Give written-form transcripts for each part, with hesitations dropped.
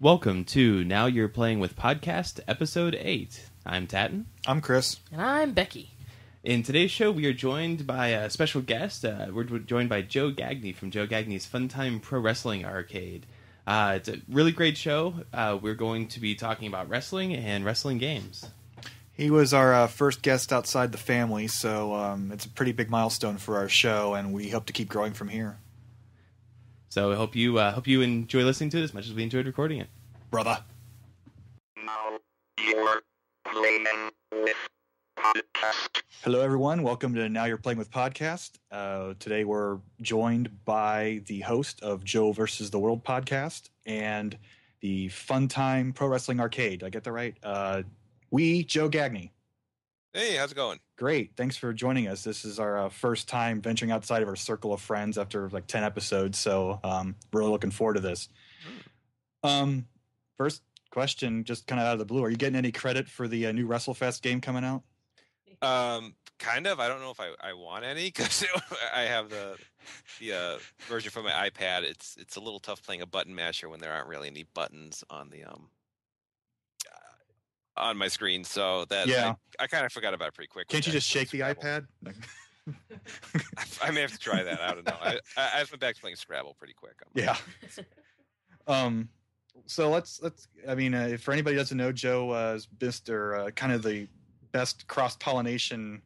Welcome to Now You're Playing with Podcast, Episode 8. I'm Tatton. I'm Chris. And I'm Becky. In today's show, we are joined by a special guest. We're joined by Joe Gagne from Joe Gagne's Funtime Pro Wrestling Arcade. It's a really great show. We're going to be talking about wrestling and wrestling games. He was our first guest outside the family, so it's a pretty big milestone for our show, and we hope to keep growing from here. So I hope you enjoy listening to it as much as we enjoyed recording it. Brother. Now you're playing with podcast. Hello, everyone. Welcome to Now You're Playing with Podcast. Today we're joined by the host of Joe versus the World podcast and the Funtime Pro Wrestling Arcade. Did I get that right? Joe Gagne. Hey, how's it going? Great. Thanks for joining us. This is our first time venturing outside of our circle of friends after like 10 episodes, so really looking forward to this. First question, just kind of out of the blue, are you getting any credit for the new Wrestlefest game coming out? Kind of. I don't know if I want any because I have the version for my iPad. It's a little tough playing a button masher when there aren't really any buttons on the on my screen. So that I kind of forgot about it pretty quick. Can't you just shake the iPad? I may have to try that. I don't know. I just went back to playing Scrabble pretty quick. Yeah. So let's. I mean, if for anybody who doesn't know, Joe is Mr. Kind of the best cross-pollination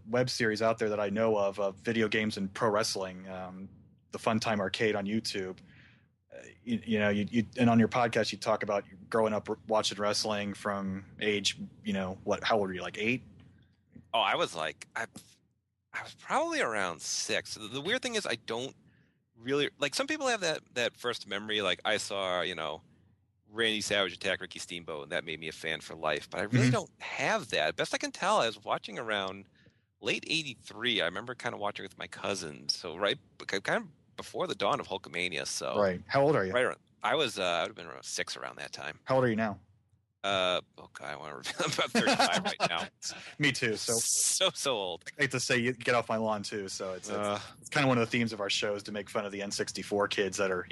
web series out there that I know of video games and pro wrestling. The Funtime Arcade on YouTube. You and on your podcast you talk about growing up watching wrestling from age, how old were you, like 8? Oh, I was probably around 6. The weird thing is I don't really, like, some people have that first memory, like I saw, Randy Savage attack Ricky Steamboat and that made me a fan for life, but I really don't have that. Best I can tell, I was watching around late 83. I remember kind of watching with my cousins, so right kind of before the dawn of Hulkamania. So right. How old are you? Right around, I would have been around 6 around that time. How old are you now? I want to reveal I'm about 35 right now. Me too. So old. I hate to say you get off my lawn too. So it's kind of one of the themes of our show is to make fun of the N64 kids that are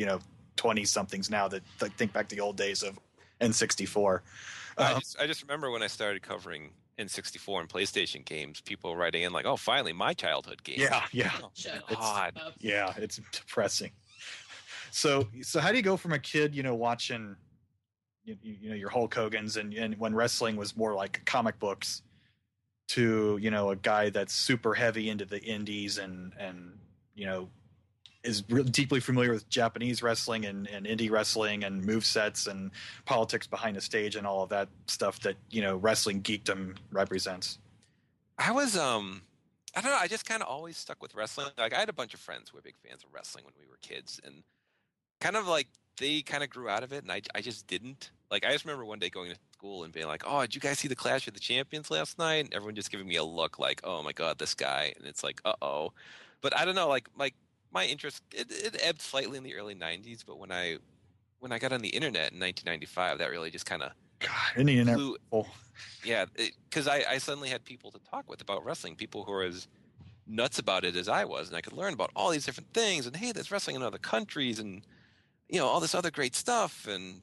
20 somethings now that think back to the old days of N64. I just remember when I started covering N64 and PlayStation games, people writing in like, "Oh, finally, my childhood game." Yeah. Oh, God. It's depressing. So how do you go from a kid, watching, your Hulk Hogan's and when wrestling was more like comic books, to a guy that's super heavy into the indies and is really deeply familiar with Japanese wrestling and indie wrestling and movesets and politics behind the stage and all of that stuff that, wrestling geekdom represents? I was, I don't know, I just kind of always stuck with wrestling. Like, I had a bunch of friends who were big fans of wrestling when we were kids, and kind of like they kind of grew out of it, and I just didn't. Like, I just remember one day going to school and being like, "Oh, did you guys see the Clash of the Champions last night?" And everyone just giving me a look like, "Oh my God, this guy." And it's like, uh-oh. But I don't know, like my interest, it ebbed slightly in the early 90s, but when I got on the internet in 1995, that really just kind of blew. Yeah, because I suddenly had people to talk with about wrestling, people who were as nuts about it as I was, and I could learn about all these different things, and hey, there's wrestling in other countries, and all this other great stuff, and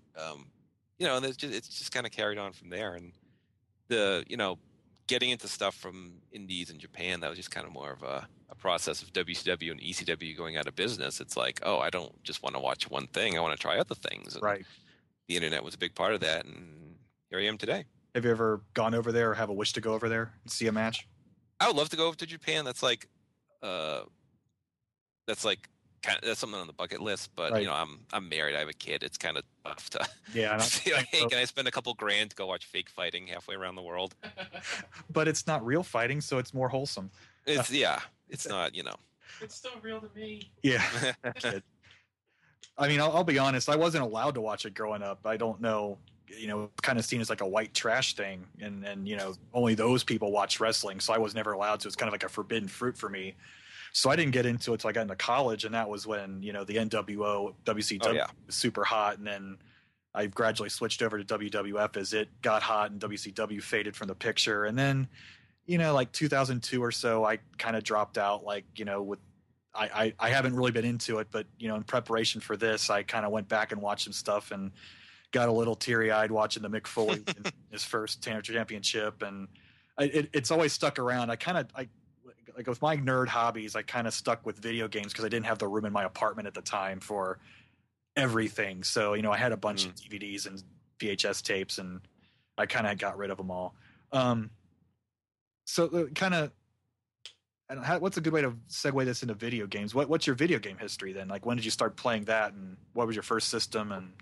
it's just kind of carried on from there. And the getting into stuff from indies in Japan, that was just kind of more of a process of WCW and ECW going out of business. It's like, oh, I don't just want to watch one thing, I want to try other things. And right. The internet was a big part of that, and here I am today. Have you ever gone over there or have a wish to go over there and see a match? I would love to go over to Japan. That's something on the bucket list, but right. I'm married. I have a kid. It's kind of tough to feel like, hey, can I spend a couple grand to go watch fake fighting halfway around the world? But it's not real fighting, so it's more wholesome. It's not, It's still real to me. Yeah. I mean, I'll be honest. I wasn't allowed to watch it growing up. I don't know. Kind of seen as like a white trash thing, and only those people watch wrestling. So I was never allowed to. It's kind of like a forbidden fruit for me. So I didn't get into it until I got into college, and that was when the NWO, WCW was super hot, and then I gradually switched over to WWF as it got hot and WCW faded from the picture. And then, like 2002 or so, I kind of dropped out, with I haven't really been into it, but you know, in preparation for this, I kind of went back and watched some stuff and got a little teary-eyed watching the Mick Foley win his first Tanner Championship, and it's always stuck around. I like with my nerd hobbies, I kind of stuck with video games because I didn't have the room in my apartment at the time for everything. So, you know, I had a bunch of DVDs and VHS tapes, and I kind of got rid of them all. So kind of, what's a good way to segue this into video games? What's your video game history then? Like, when did you start playing that, and what was your first system? And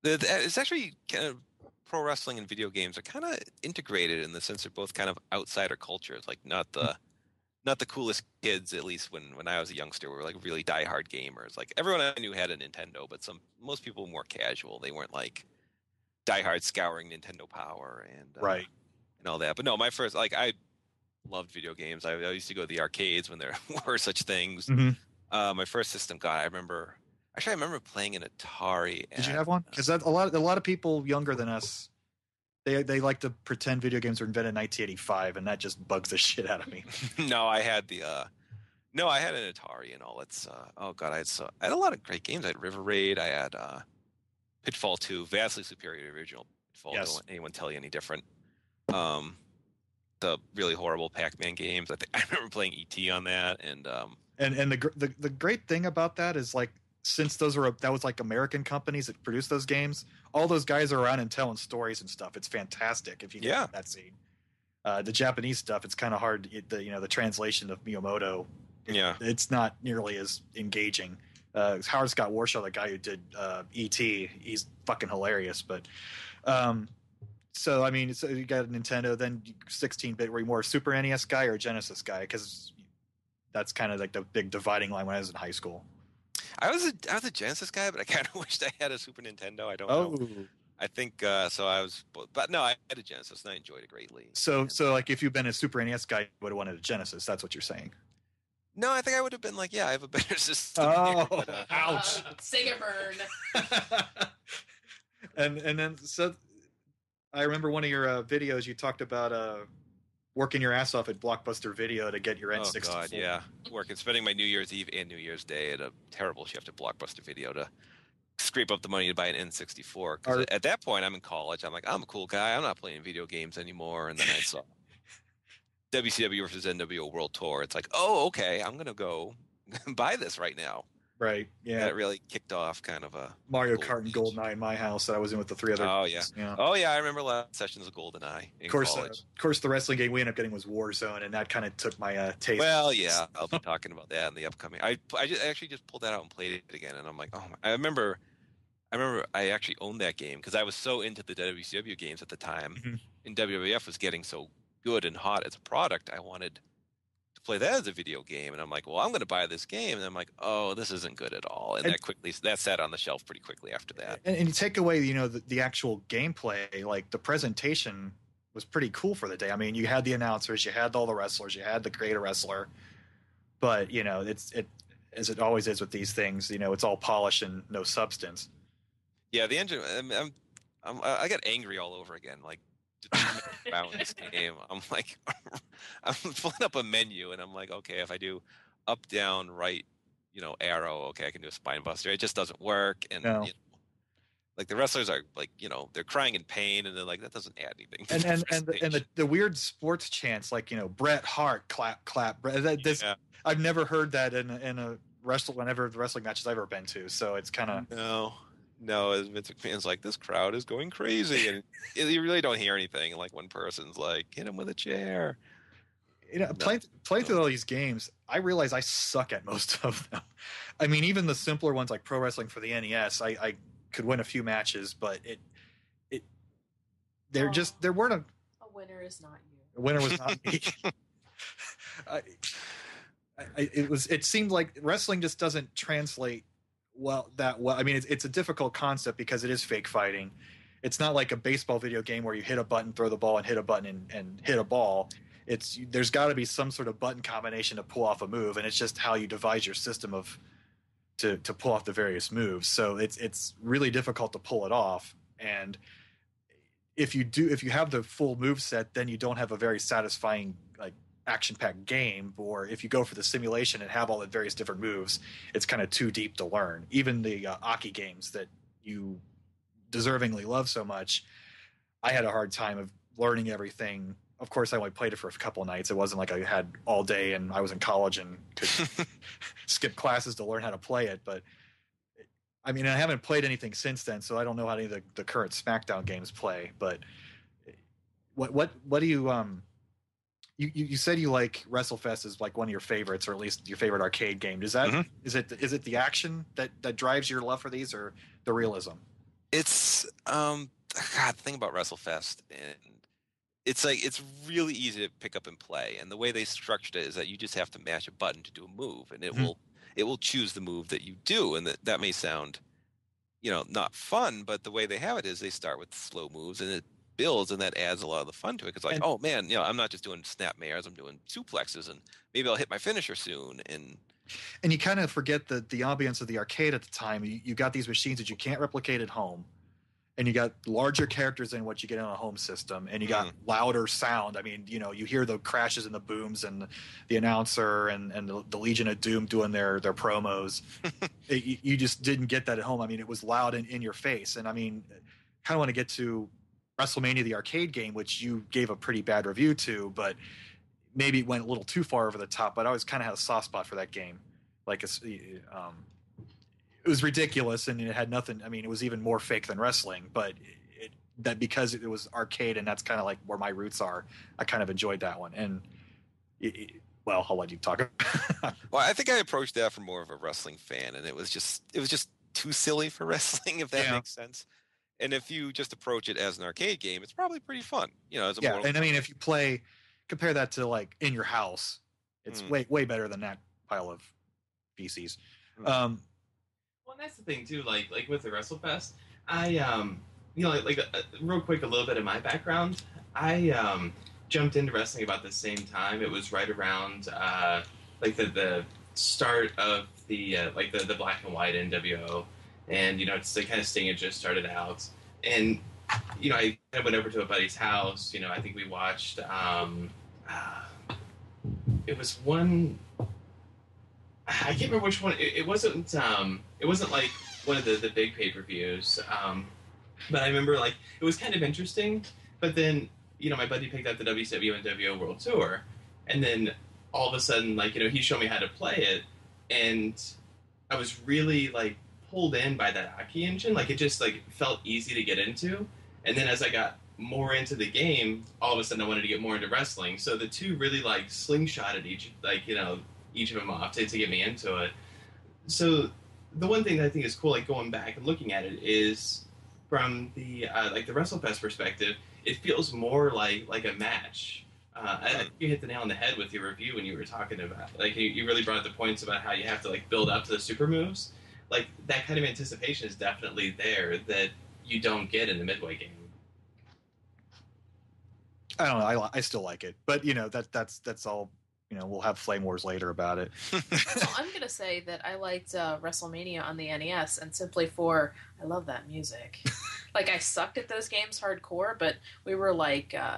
it's actually kind of pro wrestling and video games are kind of integrated in the sense they're both kind of outsider cultures. Like not the coolest kids, at least when I was a youngster, were like really diehard gamers. Like everyone I knew had a Nintendo, but most people were more casual. They weren't like diehard scouring Nintendo Power and right and all that. But no, my first, like, I loved video games. I used to go to the arcades when there were such things. Mm-hmm. My first system, God, I remember playing an Atari. Did you have one? Because a lot of people younger than us, they like to pretend video games were invented in 1985, and that just bugs the shit out of me. No, I had an Atari and all. It's oh god, I had a lot of great games. I had River Raid. I had Pitfall 2, vastly superior to the original Pitfall. Yes. Don't let anyone tell you any different. The really horrible Pac-Man games. I remember playing E.T. on that, and the great thing about that is, like, since that was like American companies that produced those games, all those guys are around and telling stories and stuff. It's fantastic if you get that scene. The Japanese stuff, it's kind of hard. The translation of Miyamoto, it's not nearly as engaging. Howard Scott Warshaw, the guy who did E.T., he's fucking hilarious. But so you got a Nintendo, then 16-bit. Were you more a Super NES guy or a Genesis guy? Because that's kind of like the big dividing line when I was in high school. I was a Genesis guy, but I kind of wished I had a Super Nintendo. I don't know. I think so. But no, I had a Genesis and I enjoyed it greatly. So like, if you've been a Super NES guy, you would have wanted a Genesis. That's what you're saying. No, I think I would have been like, yeah, I have a better system. Oh, here, but, ouch! Sing burn. and then so, I remember one of your videos. You talked about working your ass off at Blockbuster Video to get your N64. Oh god, yeah, spending my New Year's Eve and New Year's Day at a terrible shift at Blockbuster Video to scrape up the money to buy an N64. Because at that point, I'm in college. I'm like, I'm a cool guy. I'm not playing video games anymore. And then I saw WCW versus NWO World Tour. It's like, oh, okay, I'm gonna go buy this right now. Right. Yeah. That really kicked off kind of a Mario Kart and GoldenEye in my house that I was in with the three other. Oh yeah. Oh yeah. I remember last sessions of GoldenEye in college. Of course, the wrestling game we ended up getting was Warzone, and that kind of took my taste. Well, yeah, I'll be talking about that in the upcoming. I actually just pulled that out and played it again, and I'm like, oh my! I remember I actually owned that game because I was so into the WCW games at the time, and WWF was getting so good and hot as a product. I wanted to play that as a video game, and I'm like, well, I'm going to buy this game, and I'm like, oh, this isn't good at all, and that sat on the shelf pretty quickly after that. And you take away, the actual gameplay, like the presentation was pretty cool for the day. I mean, you had the announcers, you had all the wrestlers, you had the creator wrestler, but it as it always is with these things, it's all polish and no substance. Yeah, the engine. I got angry all over again. Like, around this game, I'm like, I'm pulling up a menu, and I'm like, okay, if I do up, down, right, arrow, okay, I can do a spine buster. It just doesn't work, and like the wrestlers are like, they're crying in pain, and they're like, that doesn't add anything. And the weird sports chants, like Bret Hart, clap, clap. I've never heard that in a whenever the wrestling matches I've ever been to. So it's kind of No, as Vince McMahon's like, this crowd is going crazy, and you really don't hear anything. Like one person's like, hit him with a chair. Playing through all these games, I realize I suck at most of them. I mean, even the simpler ones like Pro Wrestling for the NES, I could win a few matches, but there weren't a winner is not you. A winner was not me. It seemed like wrestling just doesn't translate that well. I mean, it's a difficult concept because it is fake fighting. It's not like a baseball video game where you hit a button, throw the ball, and hit a button and hit a ball. There's got to be some sort of button combination to pull off a move, and it's just how you devise your system to pull off the various moves. So it's really difficult to pull it off. And if you have the full move set, then you don't have a very satisfying like action-packed game, or if you go for the simulation and have all the various different moves, it's kind of too deep to learn. Even the Aki games that you deservingly love so much, I had a hard time of learning everything. Of course, I only played it for a couple of nights. It wasn't like I had all day and I was in college and could skip classes to learn how to play it. But I mean, I haven't played anything since then, so I don't know how any of the current SmackDown games play. But what do you said you like WrestleFest is like one of your favorites, or at least your favorite arcade game. Is that is it the action that drives your love for these, or the realism? It's God, the thing about WrestleFest, and it's like it's really easy to pick up and play. And the way they structured it is that you just have to mash a button to do a move, and it will choose the move that you do. And that may sound, not fun, but the way they have it is they start with slow moves, and it builds, and that adds a lot of the fun to it. Because oh man, I'm not just doing snap mares, I'm doing suplexes, and maybe I'll hit my finisher soon. And you kind of forget the ambience of the arcade at the time. You got these machines that you can't replicate at home, and you got larger characters than what you get on a home system, and you got louder sound. I mean, you hear the crashes and the booms, and the announcer and the Legion of Doom doing their promos. You just didn't get that at home. I mean, it was loud and in your face. And I mean, kind of want to get to WrestleMania, the arcade game, which you gave a pretty bad review to, but maybe it went a little too far over the top. But I always kind of had a soft spot for that game. Like, it was ridiculous, and it had nothing. I mean, it was even more fake than wrestling, but that because it was arcade, and that's kind of like where my roots are, I kind of enjoyed that one. And well, I'll let you talk. Well, I think I approached that from more of a wrestling fan, and it was just too silly for wrestling, if that makes sense. And if you just approach it as an arcade game, it's probably pretty fun. As a and I mean, if you compare that to like in your house, it's way better than that pile of feces. Well, that's the thing too. Like with the WrestleFest, I real quick, a little bit of my background. I jumped into wrestling about the same time. It was right around like the start of the the black and white NWO. And, it's the kind of Sting had just started out. And, I went over to a buddy's house. I think we watched, it was one, I can't remember which one. It wasn't like one of the big pay-per-views. But I remember, it was kind of interesting. But then, my buddy picked up the WCW and NWO World Tour. And then all of a sudden, he showed me how to play it. And I was really, pulled in by that Aki engine. It just felt easy to get into. And then as I got more into the game, all of a sudden I wanted to get more into wrestling. So the two really slingshotted each of them off to get me into it. So the one thing that I think is cool, going back and looking at it, is from the the WrestleFest perspective, it feels more like a match. I think you hit the nail on the head with your review when you were talking about you really brought up the points about how you have to build up to the super moves. That kind of anticipation is definitely there that you don't get in the midway game. I don't know. I still like it, but that's all. We'll have flame wars later about it. Well, I'm gonna say that I liked WrestleMania on the NES, and simply for I love that music. I sucked at those games hardcore, but we were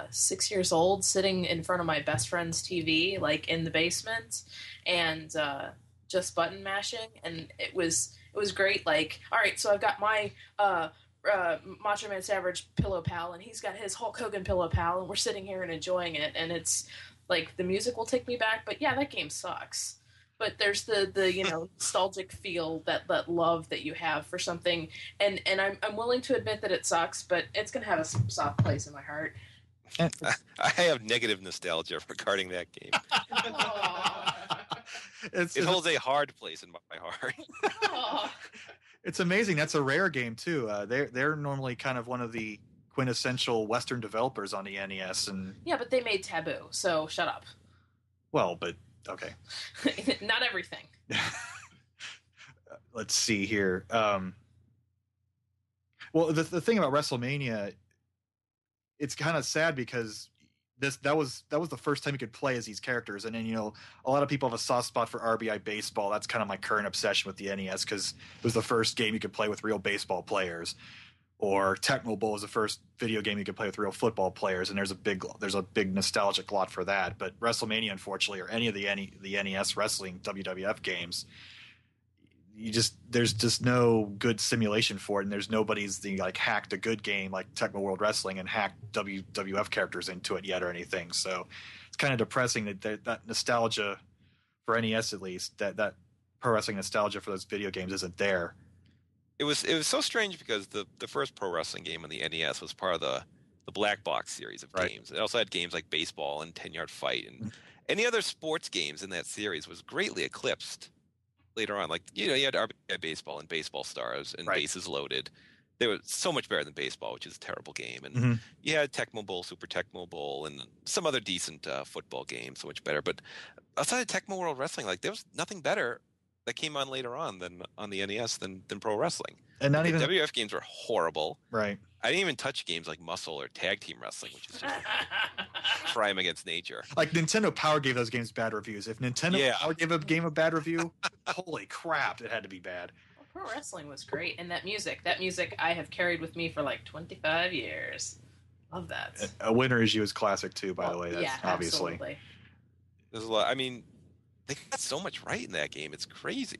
6 years old, sitting in front of my best friend's TV, in the basement, and just button mashing, and it was great. All right, so I've got my Macho Man Savage pillow pal, and he's got his Hulk Hogan pillow pal, and we're sitting here and enjoying it, and it's the music will take me back, but yeah, that game sucks. But there's the nostalgic feel, that love that you have for something, and I'm willing to admit that it sucks, but it's gonna have a soft place in my heart. I have negative nostalgia regarding that game. It holds a hard place in my heart. It's amazing. That's a rare game too. They're normally kind of one of the quintessential Western developers on the NES, and yeah, but they made Taboo, so shut up. Well, but okay. Not everything. Let's see here. Well, the thing about WrestleMania, it's kind of sad because that was the first time you could play as these characters, and then a lot of people have a soft spot for RBI baseball. That's kind of my current obsession with the NES because it was the first game you could play with real baseball players. or Tecmo Bowl is the first video game you could play with real football players, and there's a big nostalgic lot for that. But WrestleMania, unfortunately, or any of the NES wrestling WWF games, there's just no good simulation for it, and there's nobody's hacked a good game like Tecmo World Wrestling and hacked WWF characters into it yet or anything. So it's kind of depressing that nostalgia for NES, at least, that pro wrestling nostalgia for those video games isn't there. It was so strange because the first pro wrestling game on the NES was part of the Black Box series of games. It also had games like baseball and 10-Yard Fight, and any other sports games in that series was greatly eclipsed later on. Like, you had RBI Baseball and Baseball Stars and Bases Loaded. They were so much better than baseball, which is a terrible game. And you had Tecmo Bowl, Super Tecmo Bowl, and some other decent football games, so much better. But outside of Tecmo World Wrestling, there was nothing better that came on later on than on the NES than pro wrestling. And not even WWF games were horrible. Right. I didn't even touch games like Muscle or Tag Team Wrestling, which is just crime against nature. Like Nintendo Power gave those games bad reviews. If Nintendo Power gave a game a bad review, holy crap, it had to be bad. Pro wrestling was great, and that music I have carried with me for 25 years. Love that. A Winner Is You is classic too, by the way. That's yeah, obviously. Absolutely. There's a lot. I mean, they got so much right in that game. It's crazy.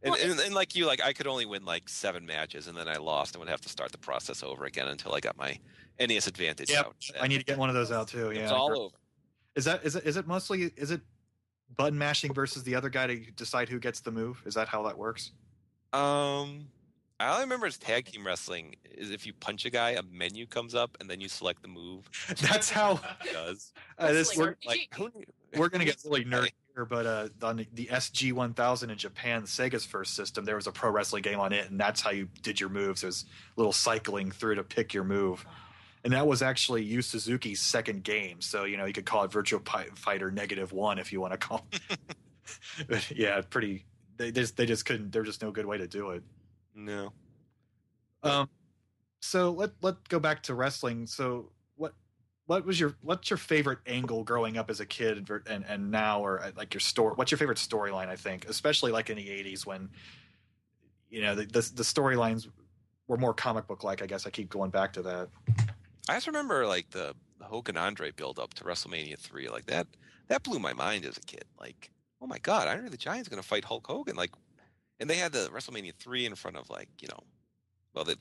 And like you, I could only win 7 matches, and then I lost and would have to start the process over again until I got my NES Advantage out. I need to get one of those out too. Yeah, it's all over. Is it mostly button mashing versus the other guy to decide who gets the move? Is that how that works? I only remember as tag team wrestling is if you punch a guy, a menu comes up, and then you select the move. That's how it does. We're going to get really nerdy here, but on the SG-1000 in Japan, Sega's first system, there was a pro wrestling game on it, and that's how you did your moves. There's a little cycling through to pick your move. And that was actually Yu Suzuki's second game, so you could call it Virtual Fighter -1 if you want to call it. But, yeah, pretty. They just couldn't. There's just no good way to do it. No. So let's go back to wrestling. So what's your favorite angle growing up as a kid and now, or what's your favorite storyline? I think, especially in the 80s when the storylines were more comic book like. I guess I keep going back to that. I just remember the Hogan Andre build up to WrestleMania 3. That blew my mind as a kid. Oh my God, Andre the Giant's going to fight Hulk Hogan. And they had the WrestleMania 3 in front of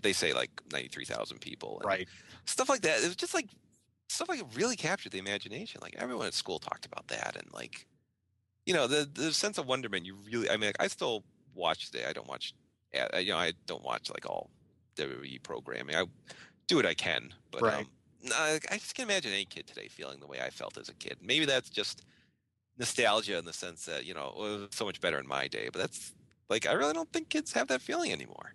they say 93,000 people. And right. Stuff like that. It was just stuff really captured the imagination. Everyone at school talked about that. And the sense of wonderment, you really, I still watch today. I don't watch, I don't watch all WWE programming. I do what I can, but right. I just can't imagine any kid today feeling the way I felt as a kid. Maybe that's just nostalgia in the sense that, it was so much better in my day, but that's I really don't think kids have that feeling anymore.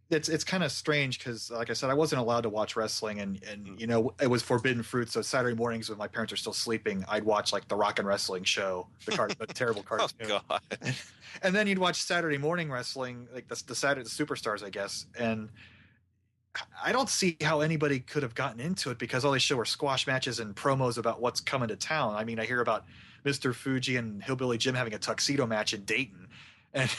It's kind of strange because, like I said, I wasn't allowed to watch wrestling, and it was forbidden fruit. So Saturday mornings when my parents are still sleeping, I'd watch the Rock and Wrestling show, the terrible cartoon. Oh God! And then you'd watch Saturday morning wrestling, the Saturday Superstars, I guess. And I don't see how anybody could have gotten into it because all they show are squash matches and promos about what's coming to town. I mean, I hear about Mr. Fuji and Hillbilly Jim having a tuxedo match in Dayton, and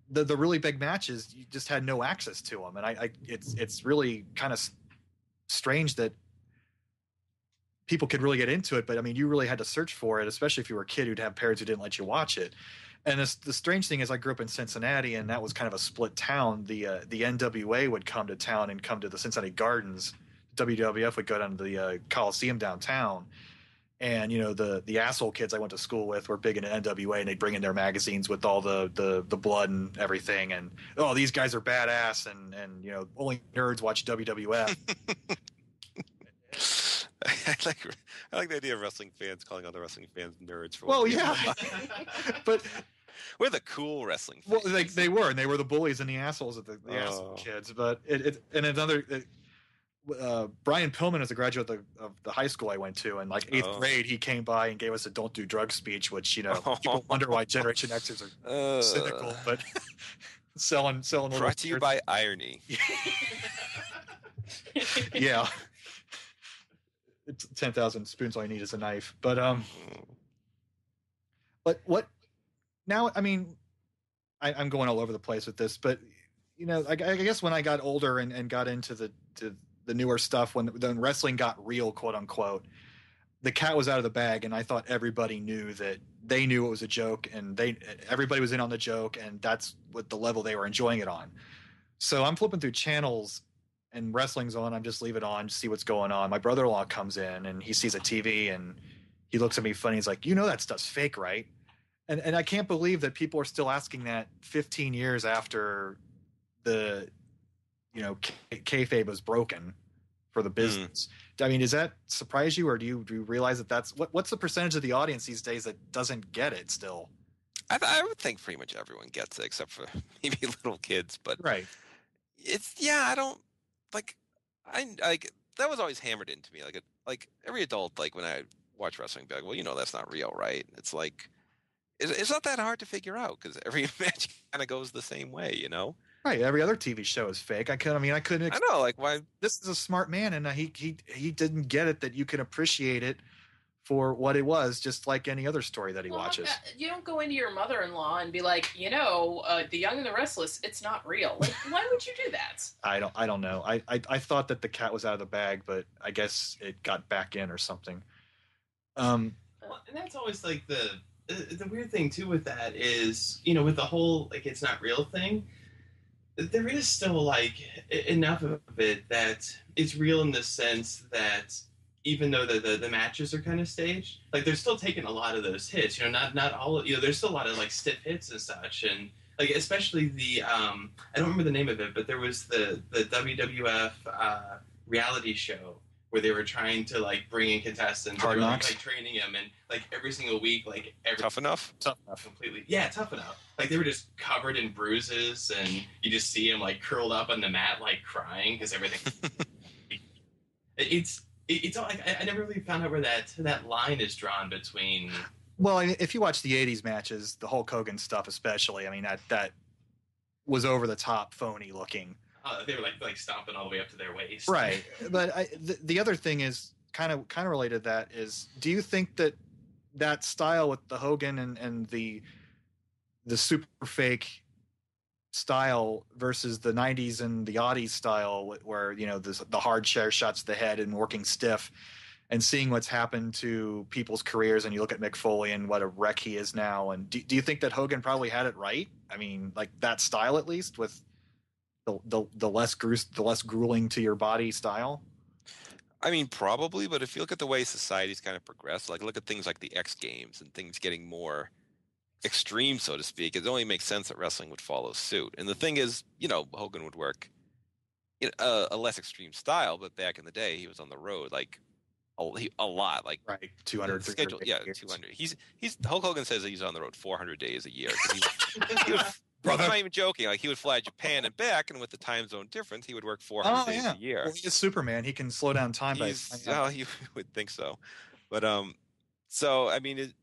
the really big matches, you just had no access to them, and it's really kind of strange that people could really get into it. But I mean, you really had to search for it, especially if you were a kid who'd have parents who didn't let you watch it. And the strange thing is, I grew up in Cincinnati, and that was kind of a split town. The NWA would come to town and come to the Cincinnati Gardens. WWF would go down to the Coliseum downtown. And the asshole kids I went to school with were big into NWA, and they'd bring in their magazines with all the blood and everything. And these guys are badass, and only nerds watch WWF. I like the idea of wrestling fans calling other wrestling fans nerds. But we're the cool wrestling fans. Well, they were, and they were the bullies and the assholes of the asshole kids. But Brian Pillman is a graduate of the high school I went to, and 8th grade he came by and gave us a "Don't Do Drugs" speech, which people wonder why Generation Xers are cynical, but selling. Brought to you by Irony. Yeah. 10,000 spoons, all you need is a knife. But what now? I mean, I'm going all over the place with this, but I guess when I got older and got into the newer stuff, when wrestling got real, quote unquote, the cat was out of the bag, and I thought everybody knew that they knew it was a joke, and everybody was in on the joke, and that's what the level they were enjoying it on. So I'm flipping through channels, and wrestling's on. I'm just leave it on, see what's going on. My brother-in-law comes in, and he sees a TV, and he looks at me funny. He's like, that stuff's fake, right? And I can't believe that people are still asking that 15 years after the kayfabe was broken for the business. I mean, does that surprise you, or do you realize that that's what's the percentage of the audience these days that doesn't get it still? I would think pretty much everyone gets it, except for maybe little kids. But right, I don't I that was always hammered into me. Like every adult, like when I watch wrestling, be like, well, that's not real, right? It's like it's not that hard to figure out because every match kind of goes the same way, Right, every other TV show is fake. I couldn't. I know, like why? This is a smart man, and he didn't get it that you can appreciate it for what it was, just like any other story that he watches. You don't go into your mother-in-law and be like, The Young and the Restless, it's not real. Like, why would you do that? I don't know. I thought that the cat was out of the bag, but I guess it got back in or something. And that's always like the weird thing too with that is, with the whole like it's not real thing. There is still like enough of it that it's real in the sense that even though the matches are kind of staged, like they're still taking a lot of those hits. Not all. There's still a lot of like stiff hits and such, and like especially the I don't remember the name of it, but there was the WWF reality show where they were trying to like bring in contestants, Hard and Knocks, like training them, and like every single week, like Tough Enough, completely, yeah, Tough Enough. Like they were just covered in bruises, and you just see them like curled up on the mat, like crying because everything. It's all like I never really found out where that line is drawn between. Well, if you watch the '80s matches, the Hulk Hogan stuff especially, I mean that was over the top, phony looking. They were like stomping all the way up to their waist. Right. But the other thing is kind of related to that is, do you think that style with the Hogan and the super fake style versus the 90s and the Oddies style where, the hard chair shots to the head and working stiff and seeing what's happened to people's careers, and you look at Mick Foley and what a wreck he is now, and do you think that Hogan probably had it right? I mean, like that style at least with the less grueling to your body style? I mean, probably, but if you look at the way society's kind of progressed, like look at things like the X Games and things getting more extreme, so to speak, it only makes sense that wrestling would follow suit. And the thing is, Hogan would work a less extreme style, but back in the day, he was on the road like a lot, like right, 200 schedule, yeah, 200. He's Hulk Hogan says that he's on the road 400 days a year. He would, I'm not even joking. Like he would fly Japan and back, and with the time zone difference, he would work 400 days a year. Well, he is Superman. He can slow down time. You would think so, but so I mean, it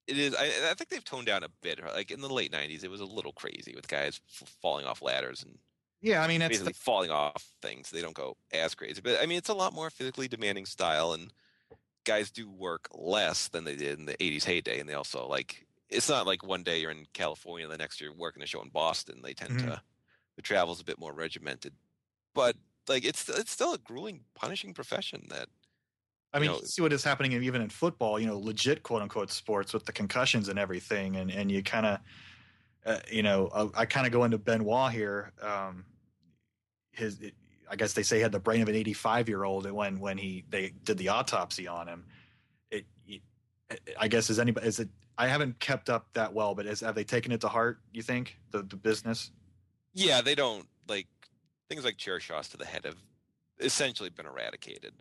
is. I think they've toned down a bit. Like in the late '90s, it was a little crazy with guys falling off ladders and I mean, basically falling off things. They don't go as crazy, but I mean, it's a lot more physically demanding style, and guys do work less than they did in the '80s heyday, and they also like. It's not like one day you're in California, the next you're working a show in Boston. They tend to the travel's a bit more regimented, but like it's still a grueling, punishing profession. That I mean, you see what is happening even in football. Legit quote unquote sports with the concussions and everything, and you kind of, I kind of go into Benoit here. I guess they say he had the brain of an 85-year-old when they did the autopsy on him. I guess is it? I haven't kept up that well, but have they taken it to heart, you think, the business? Yeah, they don't, like, things like chair shots to the head have essentially been eradicated,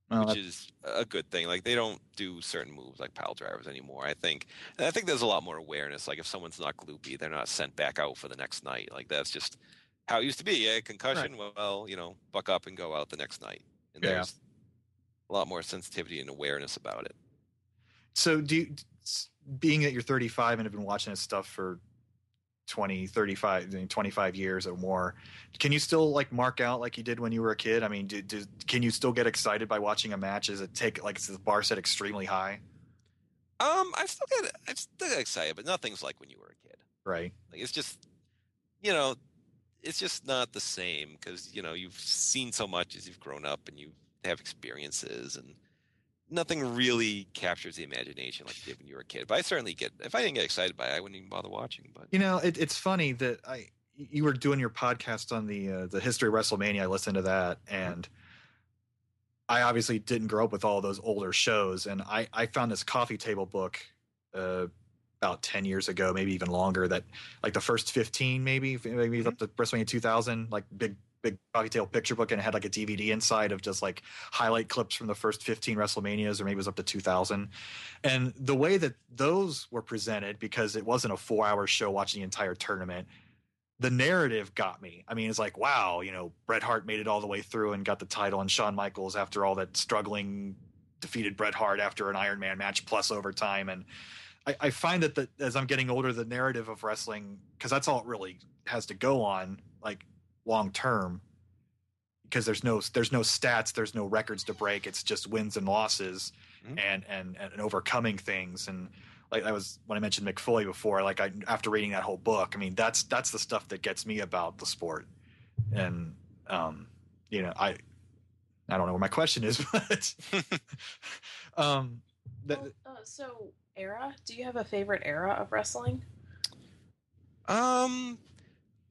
which is a good thing. Like, they don't do certain moves like pile drivers anymore, I think. And I think there's a lot more awareness. Like, if someone's not gloopy, they're not sent back out for the next night. Like, that's just how it used to be. Yeah, concussion, right. Well, buck up and go out the next night. And there's a lot more sensitivity and awareness about it. So being that you're 35 and have been watching this stuff for 25 years or more, can you still like mark out like you did when you were a kid? I mean, can you still get excited by watching a match? Is the bar set extremely high? I still get excited, but nothing's like when you were a kid. Right. Like it's just, you know, it's just not the same because you've seen so much as you've grown up and you have experiences, and nothing really captures the imagination like you did when you were a kid. But I certainly if I didn't get excited by it, I wouldn't even bother watching. But it's funny that you were doing your podcast on the history of WrestleMania. I listened to that, and I obviously didn't grow up with all those older shows, and I found this coffee table book about 10 years ago, maybe even longer, that like the first 15, maybe up to WrestleMania 2000, like big coffee table picture book, and it had like a DVD inside of just like highlight clips from the first 15 WrestleManias, or maybe it was up to 2000. And the way that those were presented, because it wasn't a 4-hour show watching the entire tournament, the narrative got me. I mean, it's like, wow, Bret Hart made it all the way through and got the title, and Shawn Michaels, after all that struggling, defeated Bret Hart after an Iron Man match plus overtime. And I find that as I'm getting older, the narrative of wrestling, because that's all it really has to go on, like long term, because there's no stats, there's no records to break. It's just wins and losses, and overcoming things. And like when I mentioned Mick Foley before, like after reading that whole book, I mean that's the stuff that gets me about the sport. And I don't know where my question is, but so era, do you have a favorite era of wrestling?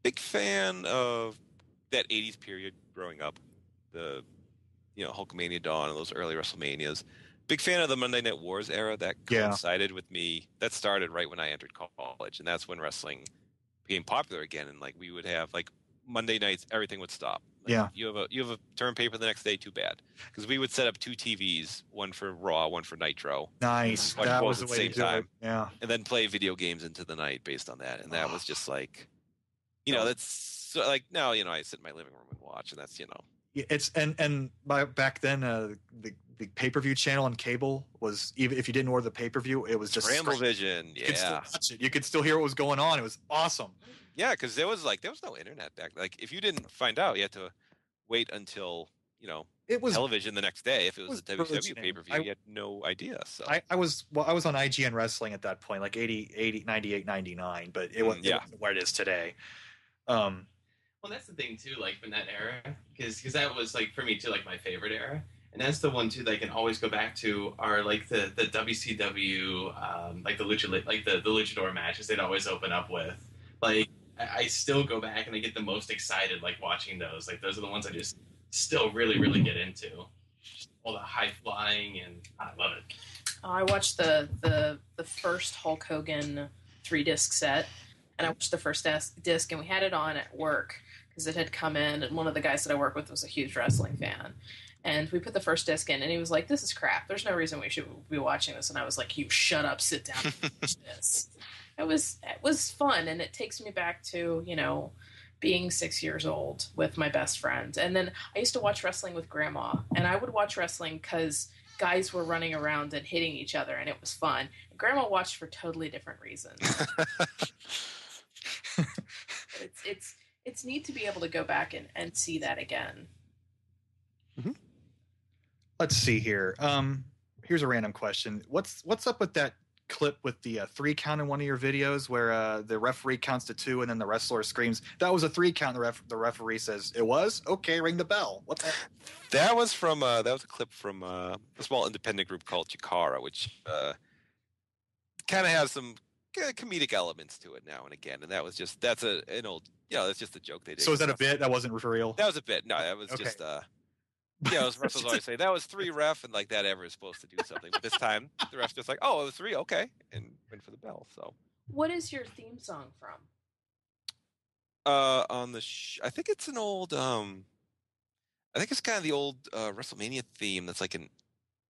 Big fan of that 80s period growing up, the Hulkamania Dawn and those early WrestleManias. Big fan of the Monday Night Wars era. That coincided with me. That started right when I entered college, and that's when wrestling became popular again. And like we would have like Monday nights, everything would stop. Like, you have a term paper the next day. Too bad, because we would set up 2 TVs, one for Raw, one for Nitro. Nice. That was the way to do it. Yeah. And then play video games into the night based on that. And that was just like, that's like now. I sit in my living room and watch, and that's It's and back then the pay-per-view channel on cable was, even if you didn't order the pay-per-view, it was just Scramble-Vision. You could still watch it. You could still hear what was going on. It was awesome. Yeah, because there was no internet back. Like if you didn't find out, you had to wait until it was television the next day. If it was a WCW pay-per-view, you had no idea. So I was on IGN Wrestling at that point, like 80, 98, 99, but it wasn't where it is today. Well, that's the thing too, like in that era, because that was like for me too, like my favorite era, and that's the one too that I can always go back to are like the WCW, like the luchador matches they'd always open up with. Like I still go back and I get the most excited like watching those. Like those are the ones I just still really really get into. Just all the high flying, and I love it. I watched the first Hulk Hogan 3-disc set. And I watched the first disc, and we had it on at work because it had come in, and one of the guys that I work with was a huge wrestling fan. And we put the first disc in, and he was like, "This is crap. There's no reason we should be watching this." And I was like, "You shut up, sit down, and watch this." It was fun, and it takes me back to being 6 years old with my best friend. And then I used to watch wrestling with Grandma, and I would watch wrestling because guys were running around and hitting each other, and it was fun. And Grandma watched for totally different reasons. It's neat to be able to go back and see that again. Mm-hmm. Let's see here. Here's a random question. What's up with that clip with the 3 count in one of your videos where the referee counts to 2 and then the wrestler screams, "That was a 3 count." The referee says, "It was? Okay, ring the bell." What the? That was from that was a clip from a small independent group called Chikara, which kind of has some comedic elements to it now and again, and that's just an old that's just a joke they did. So is that a bit? That wasn't for real? That was a bit. No, that was just as wrestlers always say, that was 3 ref, and like that ever is supposed to do something, but this time the ref's just like, "Oh, it was 3, okay," and went for the bell. So what is your theme song from? On the I think it's an old I think it's kind of the old WrestleMania theme that's like an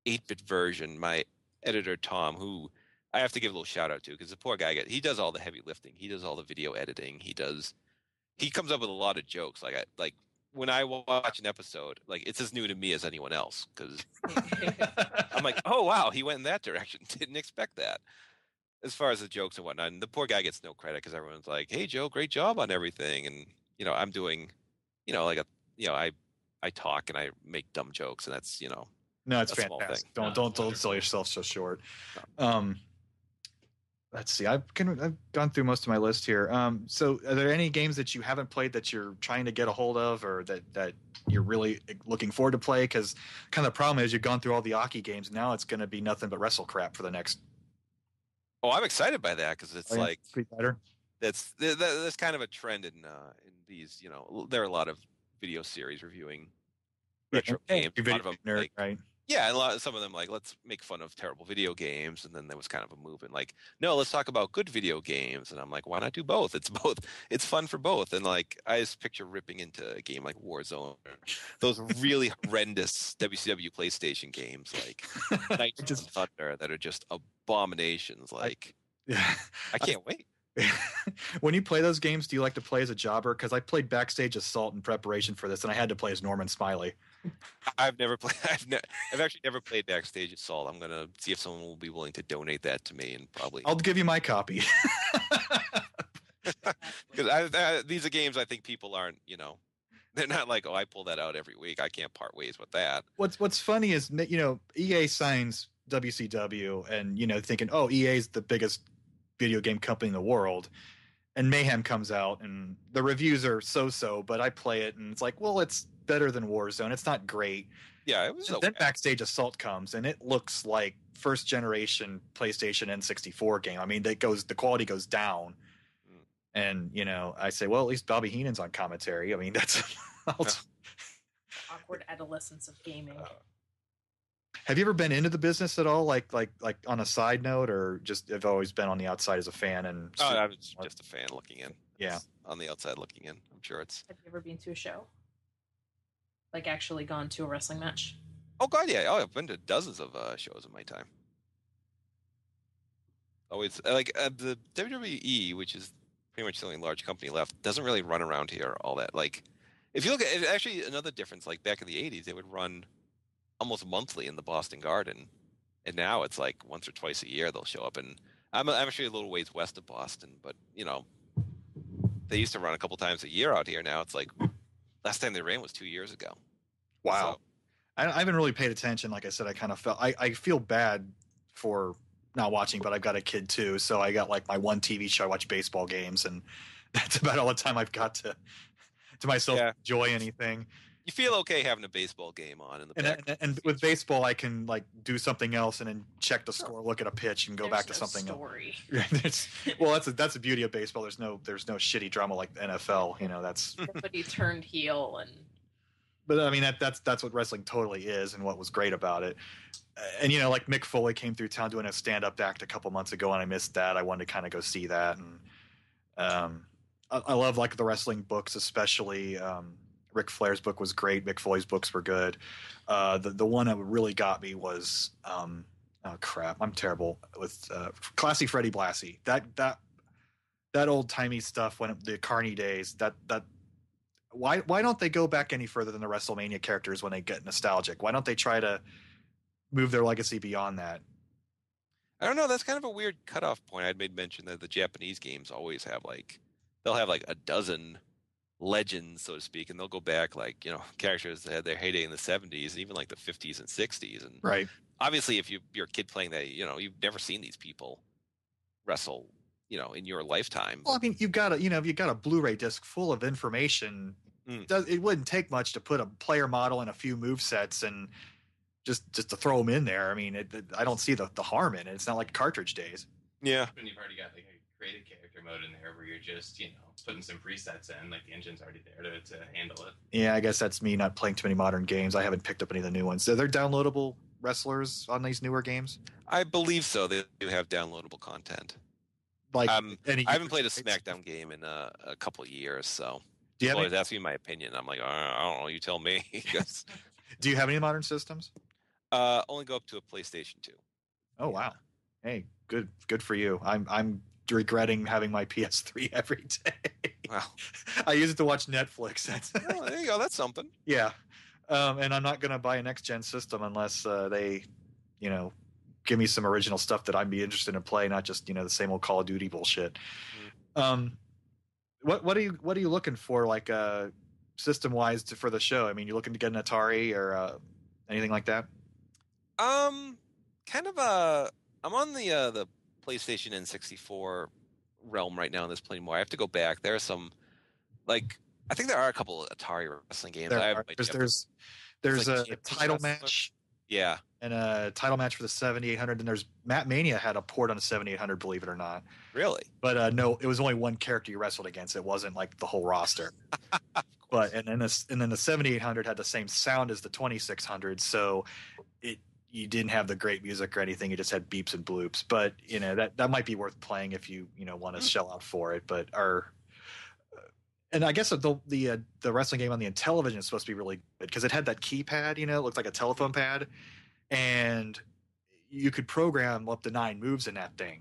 8-bit version. My editor Tom, who I have to give a little shout out to, because the poor guy he does all the heavy lifting. He does all the video editing. He comes up with a lot of jokes. Like when I watch an episode, like it's as new to me as anyone else, because I'm like, oh wow, he went in that direction. Didn't expect that. As far as the jokes and whatnot, and the poor guy gets no credit because everyone's like, "Hey Joe, great job on everything," and I'm doing, I talk and I make dumb jokes, and that's No, it's fantastic. Don't sell yourself so short. let's see. I've gone through most of my list here. So are there any games that you haven't played that you're trying to get a hold of, or that you're really looking forward to play? Because kind of the problem is you've gone through all the Aki games. Now it's going to be nothing but wrestle crap for the next. Oh, I'm excited by that because it's like Street Fighter. that's kind of a trend in these. There are a lot of video series reviewing retro games. A lot of them, nerd, like, right? yeah, and some of them like let's make fun of terrible video games, and then there was kind of a movement like, no, let's talk about good video games, and I'm like, why not do both? It's both. It's fun for both, and like I just picture ripping into a game like Warzone, or those really horrendous WCW PlayStation games like Knights of Thunder that are just abominations. Like, I can't wait. When you play those games, do you like to play as a jobber? Because I played Backstage Assault in preparation for this, and I had to play as Norman Smiley. I've never played. I've actually never played Backstage Assault. I'm gonna see if someone will be willing to donate that to me, and probably I'll give you my copy. Because these are games I think people aren't. They're not like, oh, I pull that out every week. I can't part ways with that. What's funny is EA signs WCW, and thinking, oh, EA's the biggest video game company in the world, and Mayhem comes out and the reviews are so, but I play it and it's like, well, it's better than Warzone. It's not great. Yeah, it was. Then Backstage Assault comes and it looks like first generation PlayStation N64 game. I mean, the quality goes down, and I say, well, at least Bobby Heenan's on commentary. I mean, that's awkward adolescence of gaming. Have you ever been into the business at all, like on a side note, or just have always been on the outside as a fan? And I was just a fan looking in. Yeah, on the outside looking in. I'm sure it's. Have you ever been to a show? Like actually gone to a wrestling match? Oh God, yeah. Oh, I've been to dozens of shows in my time. Always like the WWE, which is pretty much the only large company left, doesn't really run around here all that. Like, if you look at actually another difference, like back in the '80s, they would run almost monthly in the Boston Garden, and now it's like once or twice a year they'll show up. And I'm actually a little ways west of Boston, but they used to run a couple times a year out here. Now it's like last time they ran was 2 years ago. Wow. So, I haven't really paid attention. Like I said, I kind of felt I feel bad for not watching, but I've got a kid too, so I got like my one TV show. I watch baseball games, and that's about all the time I've got to myself enjoy anything. You feel okay having a baseball game on in the back. And with baseball, I can like do something else and then check the score, look at a pitch, and go back to something else. Well, that's the beauty of baseball. There's no shitty drama like the NFL. That's. Somebody turned heel and. But I mean that's what wrestling totally is, and what was great about it. And like Mick Foley came through town doing a stand-up act a couple months ago, and I missed that. I wanted to kind of go see that, and I love like the wrestling books, especially. Ric Flair's book was great. Mick Foley's books were good. The one that really got me was oh crap, I'm terrible with Classy Freddie Blassie. That old timey stuff when the Carney days. Why don't they go back any further than the WrestleMania characters when they get nostalgic? Why don't they try to move their legacy beyond that? I don't know. That's kind of a weird cutoff point. I'd made mention that the Japanese games always have they'll have like a dozen legends, so to speak, and they'll go back characters that had their heyday in the 70s and even like the 50s and 60s. And right. Obviously, if you're a kid playing that, you've never seen these people wrestle, in your lifetime. Well, I mean, you've got a Blu-ray disc full of information. It wouldn't take much to put a player model and a few move sets and just to throw them in there. I mean, I don't see the harm in it. It's not like cartridge days. Yeah. When you've already got like a creative character mode in there where you're just putting some presets in, like the engine's already there to handle it. Yeah, I guess that's me not playing too many modern games. I haven't picked up any of the new ones. Are there downloadable wrestlers on these newer games? I believe so. They do have downloadable content. Like I haven't played a SmackDown game in a couple of years, so do you always ask me my opinion. I'm like, I don't know. You tell me. Do you have any modern systems? Only go up to a PlayStation 2. Oh wow! Hey, good for you. I'm regretting having my PS3 every day. Wow. I use it to watch Netflix. Oh, there you go. That's something. Yeah, and I'm not going to buy a next gen system unless they, give me some original stuff that I'd be interested in play, not just the same old Call of Duty bullshit. What are you looking for, like system wise for the show? I mean, you looking to get an Atari or anything like that? Kind of I'm on the PlayStation and 64 realm right now in this playing more. I have to go back. There are some, like, I think there are a couple of Atari wrestling games. There's a title match. Yeah. And a title match for the 7800. And there's Matt Mania had a port on the 7800, believe it or not. Really? But no, it was only one character you wrestled against. It wasn't like the whole roster. But and then the 7800 had the same sound as the 2600, so you didn't have the great music or anything. You just had beeps and bloops. But that might be worth playing if you want to shell out for it. But and I guess the wrestling game on the Intellivision is supposed to be really good because it had that keypad. It looked like a telephone pad, and you could program up to 9 moves in that thing.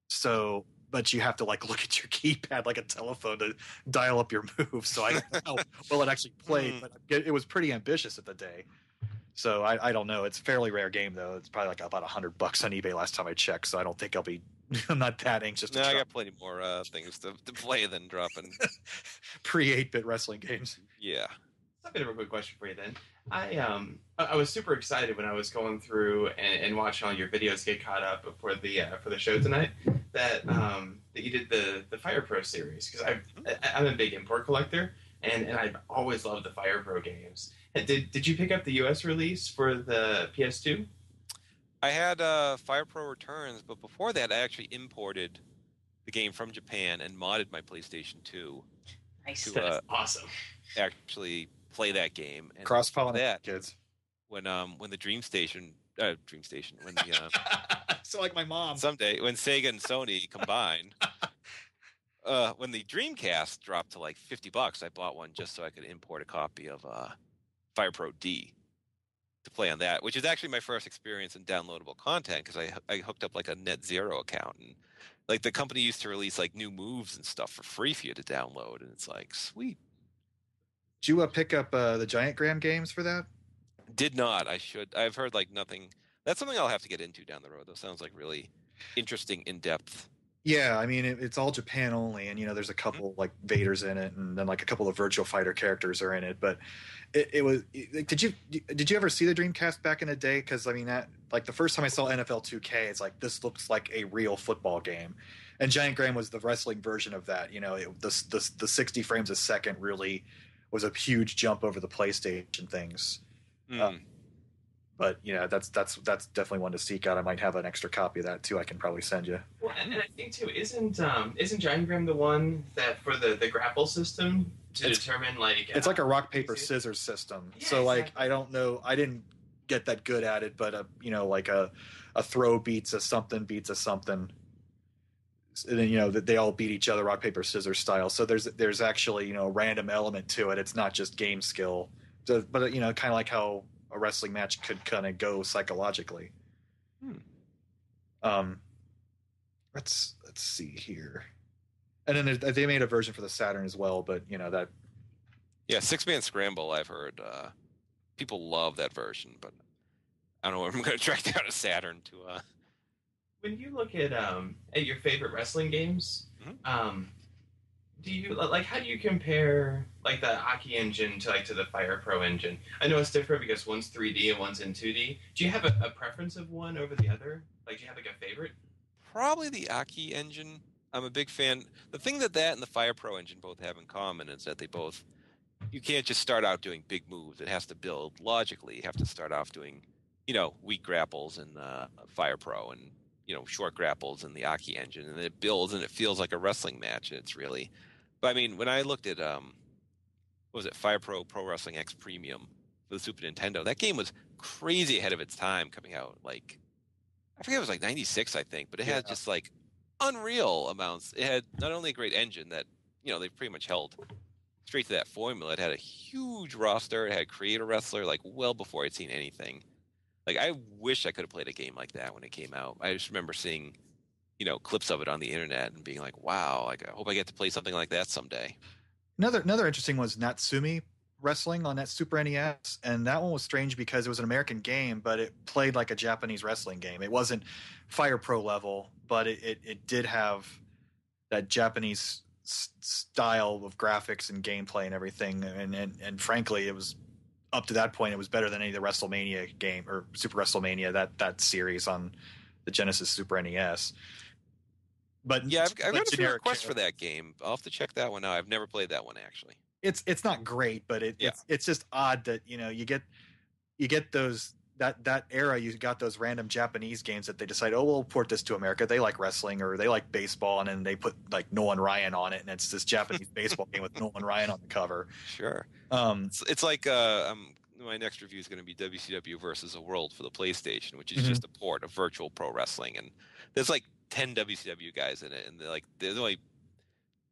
So. But you have to look at your keypad like a telephone to dial up your moves. So I don't know how well it actually played, but it was pretty ambitious at the day. So I don't know. It's a fairly rare game though. It's probably about $100 on eBay last time I checked. So I don't think I'm not that anxious. No, I got plenty more things to play than dropping pre-8-bit wrestling games. Yeah. I've got a real quick question for you then. I was super excited when I was going through and watching all your videos get caught up for the show tonight that you did the Fire Pro series, because I'm a big import collector and I've always loved the Fire Pro games. And did you pick up the US release for the PS2? I had Fire Pro Returns, but before that I actually imported the game from Japan and modded my PlayStation 2. Nice. That's awesome. Actually play that game. And cross-pollinate kids. When the Dream Station when the so like my mom someday when Sega and Sony combined, when the Dreamcast dropped to like $50, I bought one just so I could import a copy of Fire Pro D to play on that, which is actually my first experience in downloadable content because I hooked up like a Net Zero account, and like the company used to release like new moves and stuff for free for you to download, and it's like sweet. Did you pick up the Giant Graham games for that? Did not. I should. I've heard like nothing. That's something I'll have to get into down the road. That sounds like really interesting, in depth. Yeah, I mean it's all Japan only, and there's a couple like Vaders in it, and then like a couple of Virtual Fighter characters are in it. But it was. Did you ever see the Dreamcast back in the day? Because I mean that like the first time I saw NFL 2K, it's like this looks like a real football game, and Giant Graham was the wrestling version of that. The 60 frames a second really was a huge jump over the PlayStation things. But that's definitely one to seek out. I might have an extra copy of that too. I can probably send you. Well, and I think too, isn't Giant Graham the one that for the grapple system to determine like it's like a rock paper scissors system. Yeah, so like exactly. I don't know, I didn't get that good at it, but like a throw beats a something. And then that they all beat each other rock paper scissors style. So there's actually a random element to it. It's not just game skill, but kind of like how a wrestling match could kind of go psychologically. Let's see here, and then they made a version for the Saturn as well. But that. Yeah, 6-Man Scramble. I've heard people love that version, but I don't know if I'm going to track down a Saturn to. When you look at your favorite wrestling games, do you how do you compare like the Aki engine to the Fire Pro engine? I know it's different because one's 3D and one's in 2D. Do you have a preference of one over the other? Like, do you have like a favorite? Probably the Aki engine. I'm a big fan. The thing that and the Fire Pro engine both have in common is that you can't just start out doing big moves. It has to build logically. You have to start off doing, weak grapples in Fire Pro and, short grapples in the Aki engine. And it builds and it feels like a wrestling match. And it's really... But I mean, when I looked at, what was it, Fire Pro Wrestling X Premium for the Super Nintendo, that game was crazy ahead of its time coming out. Like, I forget, it was like 96, I think, but it had just like unreal amounts. It had not only a great engine that, they pretty much held straight to that formula. It had a huge roster. It had creator wrestler, like well before I'd seen anything. Like, I wish I could have played a game like that when it came out. I just remember seeing clips of it on the internet and being like, wow, like I hope I get to play something like that someday. Another interesting one was Natsumi Wrestling on that Super NES, and that one was strange because it was an American game, but it played like a Japanese wrestling game. It wasn't Fire Pro level, but it did have that Japanese style of graphics and gameplay and everything, and frankly, it was up to that point, it was better than any of the WrestleMania game or Super WrestleMania, that series on the Genesis Super NES. But Yeah, I've got a few generic requests for that game. I'll have to check that one out. I've never played that one actually. It's not great, but it's just odd that you get those that era. You got those random Japanese games that they decide, oh, we'll port this to America. They like wrestling or they like baseball, and then they put like Nolan Ryan on it, and it's this Japanese baseball game with Nolan Ryan on the cover. Sure. It's like my next review is going to be WCW versus a World for the PlayStation, which is just a port of virtual pro wrestling, and there's like 10 WCW guys in it, and they're the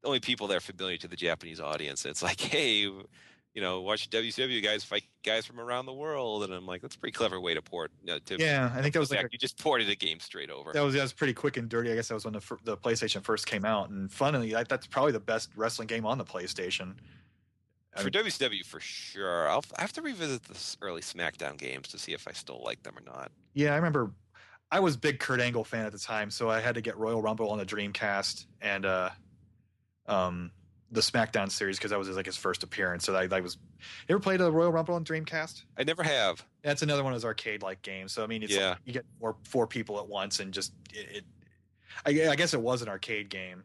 only people that are familiar to the Japanese audience. It's like, hey, watch WCW guys fight guys from around the world, and I'm like, that's a pretty clever way to port. I think that was like you just ported a game straight over. That was pretty quick and dirty. I guess that was when the PlayStation first came out, and funnily, that's probably the best wrestling game on the PlayStation. For WCW, for sure. I have to revisit the early SmackDown games to see if I still like them or not. Yeah, I remember. I was a big Kurt Angle fan at the time, so I had to get Royal Rumble on the Dreamcast and the SmackDown series because that was like his first appearance. So I was. You ever played a Royal Rumble on Dreamcast? I never have. That's another one of those arcade-like games. So I mean, it's like you get four people at once, and just I guess it was an arcade game.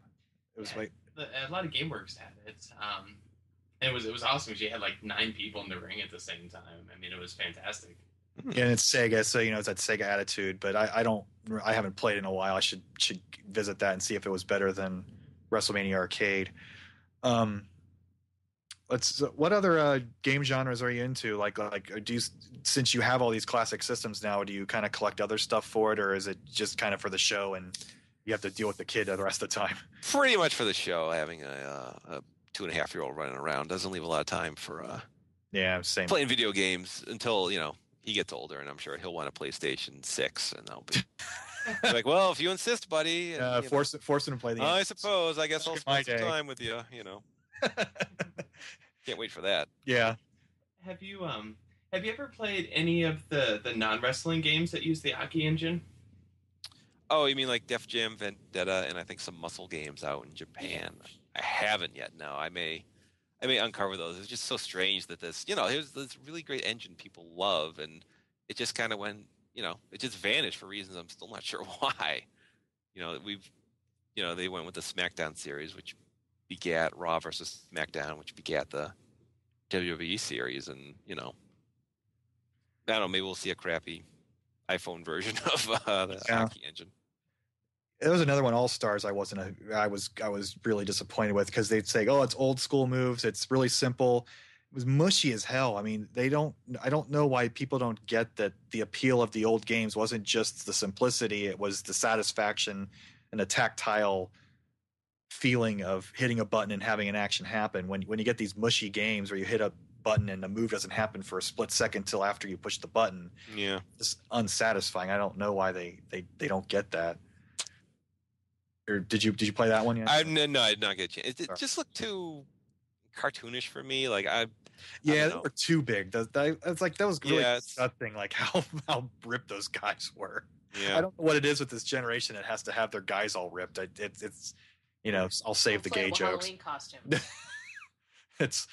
It was like a lot of GameWorks had it. It was awesome because you had like 9 people in the ring at the same time. I mean, it was fantastic. Yeah, and it's Sega, so it's that Sega attitude. But I haven't played in a while. I should visit that and see if it was better than WrestleMania Arcade. What other game genres are you into? Like do you, since you have all these classic systems now, do you kind of collect other stuff for it, or is it just kind of for the show and you have to deal with the kid the rest of the time? Pretty much for the show. Having a 2.5-year-old running around doesn't leave a lot of time for same playing video games until he gets older, and I'm sure he'll want a PlayStation 6, and I'll be like, well, if you insist, buddy. And, force him to play the games. I suppose. I guess I'll spend some time with you. Can't wait for that. Yeah. Have you ever played any of the non-wrestling games that use the Aki engine? Oh, you mean like Def Jam Vendetta and I think some muscle games out in Japan? I haven't yet. No, I may uncover those. It's just so strange that here's this really great engine people love, and it just kind of went, it just vanished for reasons I'm still not sure why. They went with the SmackDown series, which begat Raw versus SmackDown, which begat the WWE series, and I don't know, maybe we'll see a crappy iPhone version of the Aki engine. There was another one, All Stars. I was really disappointed with because they'd say, "Oh, it's old school moves. It's really simple." It was mushy as hell. I mean, I don't know why people don't get that the appeal of the old games wasn't just the simplicity; it was the satisfaction and the tactile feeling of hitting a button and having an action happen. When you get these mushy games where you hit a button and the move doesn't happen for a split second till after you push the button, it's unsatisfying. I don't know why they don't get that. Or did you play that one yet? No, I did not get a chance. It just looked too cartoonish for me. Like they were too big. It's like that was really disgusting. Like how ripped those guys were. Yeah. I don't know what it is with this generation that has to have their guys all ripped. It's I'll save the gay jokes. Halloween costume. It's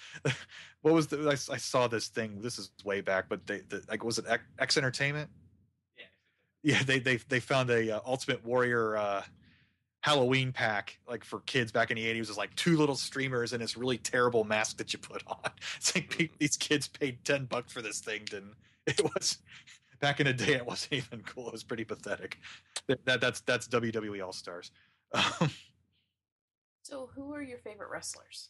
what was I saw this thing. This is way back, but was it X Entertainment? Yeah. Yeah, they found a Ultimate Warrior Halloween pack like for kids back in the 80s. It was like 2 little streamers and this really terrible mask that you put on. It's like these kids paid $10 for this thing, and it was back in the day. It wasn't even cool. It was pretty pathetic. That's WWE All Stars. So, who are your favorite wrestlers?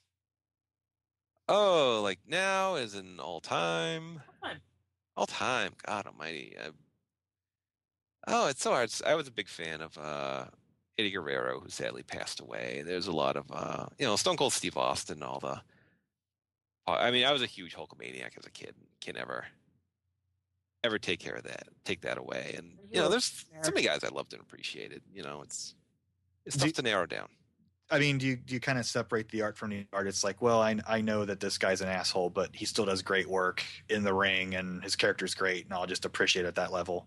Oh, like now as in all time? All time. God almighty. It's so hard. I was a big fan of Eddie Guerrero, who sadly passed away. There's a lot of, Stone Cold Steve Austin, all the... I mean, I was a huge Hulkamaniac as a kid. Can't ever take that away. And, there's so many guys I loved and appreciated. It's tough to narrow down. I mean, do you kind of separate the art from the art? It's like, well, I know that this guy's an asshole, but he still does great work in the ring, and his character's great, and I'll just appreciate it at that level.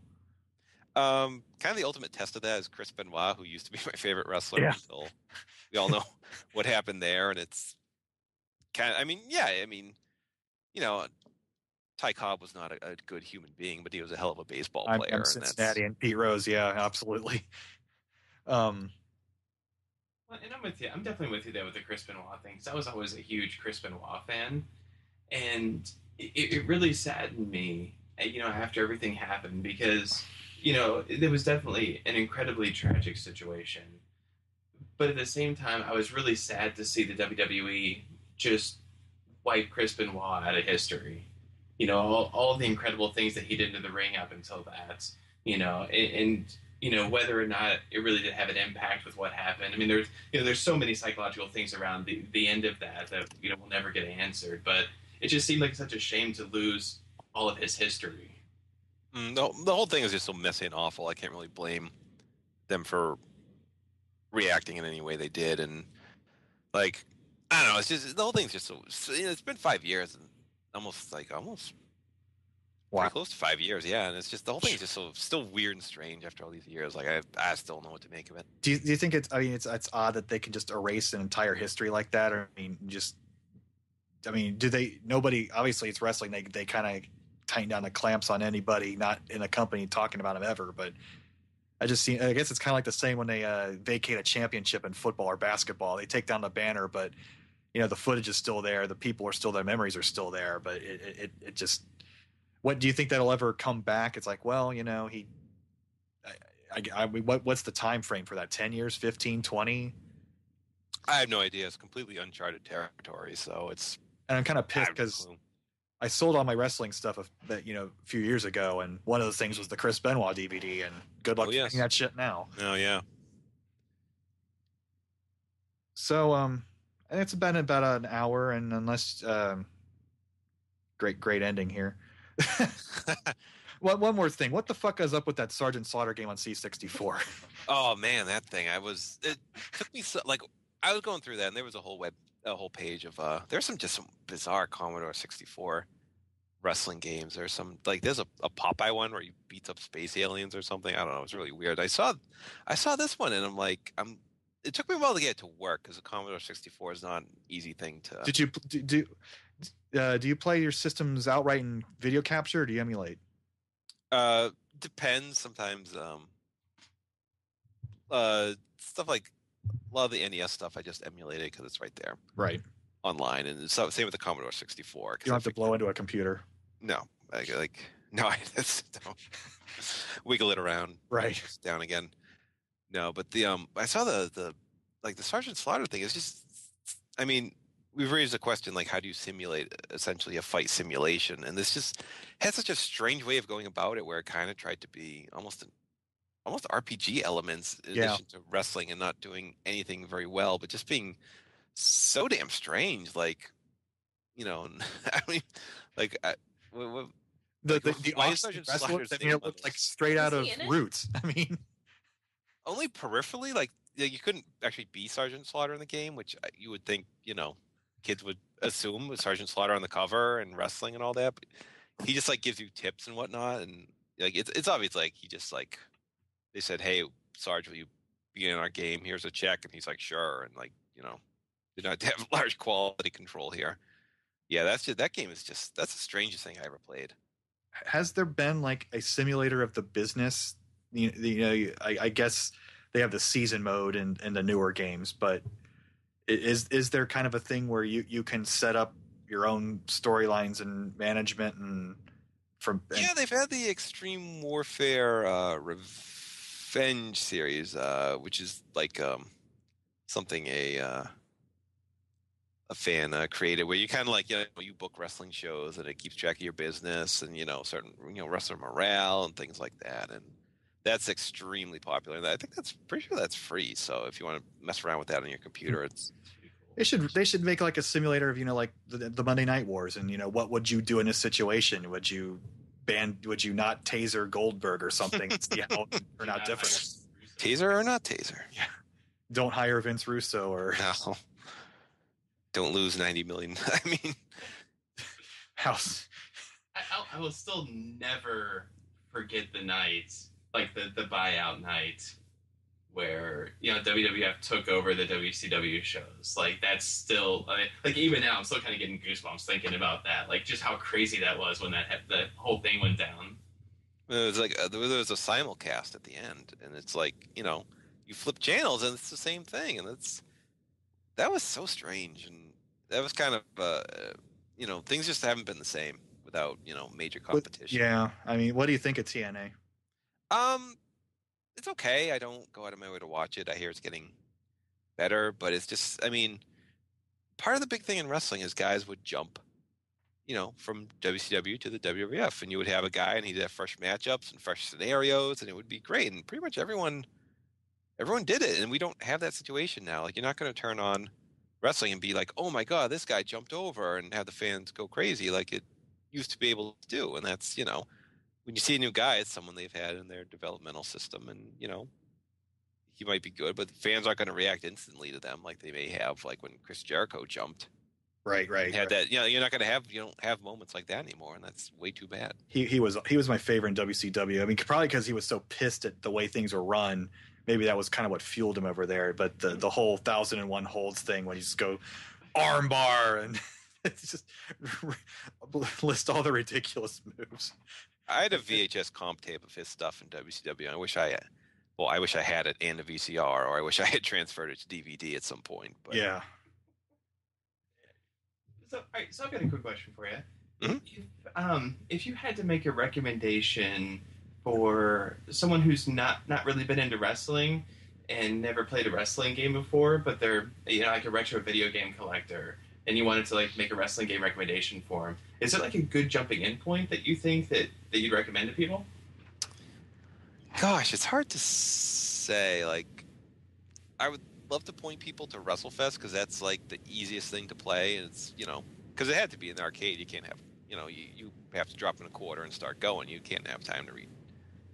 Kind of the ultimate test of that is Chris Benoit, who used to be my favorite wrestler until we all know what happened there, and it's kind of, Ty Cobb was not a good human being, but he was a hell of a baseball player. I'm Cincinnati and Pete Rose, yeah, absolutely. Well, and I'm with you. I'm definitely with you there with the Chris Benoit thing, because I was always a huge Chris Benoit fan, and it really saddened me, after everything happened, because there was definitely an incredibly tragic situation, but at the same time, I was really sad to see the WWE just wipe Chris Benoit out of history. All the incredible things that he did in the ring up until that, and whether or not it really did have an impact with what happened. I mean, there's so many psychological things around the end of that we'll never get answered. But it just seemed like such a shame to lose all of his history. The whole thing is just so messy and awful. I can't really blame them for reacting in any way they did, and like I don't know. It's just the whole thing's just it's been 5 years and almost Wow. pretty close to 5 years, yeah. And it's just the whole thing is just so still weird and strange after all these years. Like I still don't know what to make of it. Do you think it's? I mean, it's odd that they can just erase an entire history like that. Or do they? Nobody. Obviously, it's wrestling. They kind of tighten down the clamps on anybody not in a company talking about them ever. But I guess it's kind of like the same when they vacate a championship in football or basketball. They take down the banner, but the footage is still there. The people are still there. Memories are still there. But it just. What do you think that'll ever come back? It's like, well, what's the time frame for that? 10 years, 15, 20? I have no idea. It's completely uncharted territory, so it's. And I'm kind of pissed because I sold all my wrestling stuff a few years ago, and one of those things was the Chris Benoit DVD. And good luck getting that shit now. Oh yeah. So it's been about an hour, and unless great ending here. One more thing. What the fuck is up with that Sergeant Slaughter game on C64? Oh man, that thing! It took me I was going through that, and there was a whole page of there's some bizarre Commodore 64 wrestling games. There's there's a Popeye one where he beats up space aliens or something. I don't know. It was really weird. I saw this one, and it took me a while to get it to work because the Commodore 64 is not an easy thing to. Did you do you play your systems outright in video capture, or do you emulate? Depends. Sometimes stuff like a lot of the NES stuff I just emulate it because it's right there, right, online. And so same with the Commodore 64. You don't have to blow into a computer. No, I just don't wiggle it around, right, down again. No, but the I saw the Sergeant Slaughter thing is just. I mean, we've raised a question like how do you simulate essentially a fight simulation, and this just had such a strange way of going about it, where it kind of tried to be almost RPG elements in addition to wrestling, and not doing anything very well, but just being so damn strange. I mean, the Sergeant Slaughter thing, it looked like straight out of Roots. I mean, only peripherally, you couldn't actually be Sergeant Slaughter in the game, which you would think, kids would assume with Sergeant Slaughter on the cover and wrestling and all that. But he just gives you tips and whatnot, and it's obvious he just they said, "Hey, Sarge, will you be in our game? Here's a check," and he's like, "Sure," and did not have large quality control here. Yeah, that game is that's the strangest thing I ever played. Has there been a simulator of the business? I guess they have the season mode in the newer games, but is there kind of a thing where you can set up your own storylines and management Yeah, they've had the Extreme Warfare Revenge series, which is something a fan created, where you kind of you book wrestling shows and it keeps track of your business and certain wrestler morale and things like that, and that's extremely popular. And I think pretty sure that's free. So if you want to mess around with that on your computer, they should make a simulator of the Monday Night Wars, and what would you do in this situation? Would you not taser Goldberg or something? See how it turned out different. Taser or not taser? Yeah. Don't hire Vince Russo or no. Don't lose 90 million. I mean, house. I will still never forget the night, the buyout night, where WWF took over the WCW shows. That's still even now I'm still kind of getting goosebumps thinking about that. Just how crazy that was when the whole thing went down. It was there was a simulcast at the end, and it's you flip channels and it's the same thing, and that was so strange, and that was kind of things just haven't been the same without major competition. Yeah, I mean, what do you think of TNA? It's okay. I don't go out of my way to watch it. I hear it's getting better, but it's just, I mean, part of the big thing in wrestling is guys would jump, from WCW to the WWF, and you would have a guy and he'd have fresh matchups and fresh scenarios, and it would be great. And pretty much everyone did it, and we don't have that situation now. Like, you're not going to turn on wrestling and be like, oh my God, this guy jumped over, and have the fans go crazy like it used to be able to do. And that's, when you see a new guy, it's someone they've had in their developmental system, and he might be good, but fans aren't going to react instantly to them like they may have like when Chris Jericho jumped. Right. Had that, you're not going to have, you don't have moments like that anymore, and that's way too bad. He was my favorite in WCW. I mean, probably because he was so pissed at the way things were run. Maybe that was kind of what fueled him over there. But the whole 1001 holds thing, when you just go armbar and it's just list all the ridiculous moves. I had a VHS comp tape of his stuff in WCW. I wish I had it and a VCR, or I wish I had transferred it to DVD at some point. But yeah. So, all right, so I've got a quick question for you. Mm-hmm. If you had to make a recommendation for someone who's not really been into wrestling and never played a wrestling game before, but they're like a retro video game collector, and you wanted to like make a wrestling game recommendation for them, is there like a good jumping in point that you think that you'd recommend to people? Gosh, it's hard to say. Like, I would love to point people to Wrestlefest, because that's like the easiest thing to play, and it's because it had to be in the arcade. You can't have you have to drop in a quarter and start going. You can't have time to read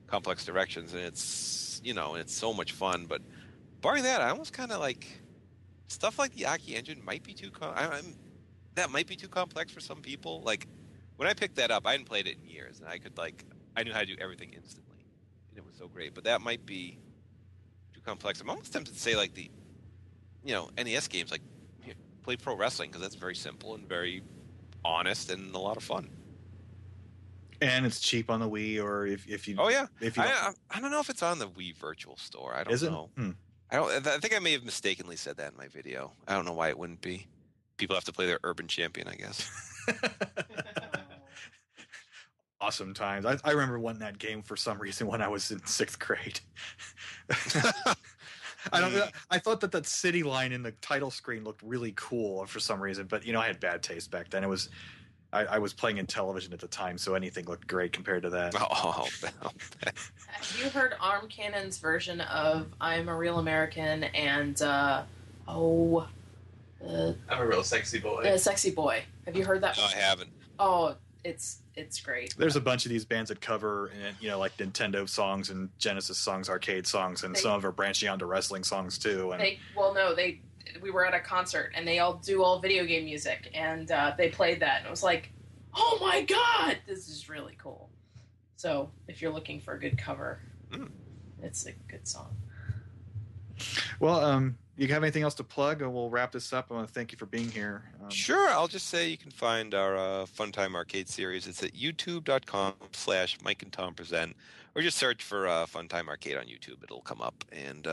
complex directions, and it's it's so much fun. But barring that, I almost kind of like stuff like the Aki engine might be too that might be too complex for some people. Like, when I picked that up, I hadn't played it in years, and I knew how to do everything instantly, and it was so great. But that might be too complex. I'm almost tempted to say like the NES games, like play Pro Wrestling, because that's very simple and very honest and a lot of fun. And it's cheap on the Wii, or if you. Oh yeah. If you I don't know if it's on the Wii Virtual Store. I don't know. I think I may have mistakenly said that in my video. I don't know why it wouldn't be. People have to play their Urban Champion, I guess. Awesome times. I remember wanting that game for some reason when I was in 6th grade. I thought that city line in the title screen looked really cool for some reason, but I had bad taste back then. I was playing in television at the time, so anything looked great compared to that. Have you heard Arm Cannon's version of "I'm a Real American" and I'm a Real Sexy Boy? Sexy Boy. Have you heard that? No, I haven't. Oh, it's great. There's a bunch of these bands that cover, like Nintendo songs and Genesis songs, arcade songs, and some of them are branching onto wrestling songs too. And we were at a concert and they all do video game music, and they played that, and it was like, oh my God, this is really cool. So if you're looking for a good cover, it's a good song. Well, you have anything else to plug, or we'll wrap this up? I want to thank you for being here. Sure. I'll just say you can find our Funtime Arcade series. It's at youtube.com/Mike and Tom Present, or just search for Funtime Arcade on YouTube. It'll come up. And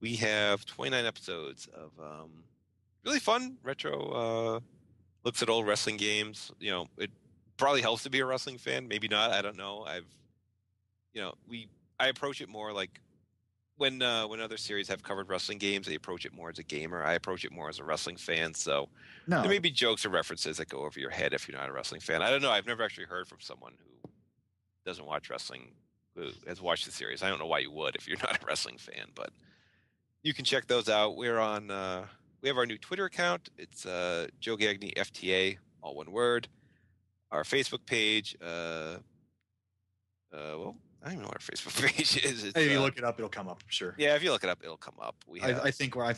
we have 29 episodes of really fun retro looks at old wrestling games. It probably helps to be a wrestling fan. Maybe not. I don't know. I approach it more like when other series have covered wrestling games, they approach it more as a gamer. I approach it more as a wrestling fan. So there may be jokes or references that go over your head if you're not a wrestling fan. I don't know. I've never actually heard from someone who doesn't watch wrestling, who has watched the series. I don't know why you would if you're not a wrestling fan, but you can check those out. We're on. We have our new Twitter account. It's Joe Gagne FTA, all one word. Our Facebook page. Well, I don't even know what our Facebook page is. If you look it up, it'll come up. Sure. Yeah, if you look it up, it'll come up. I think our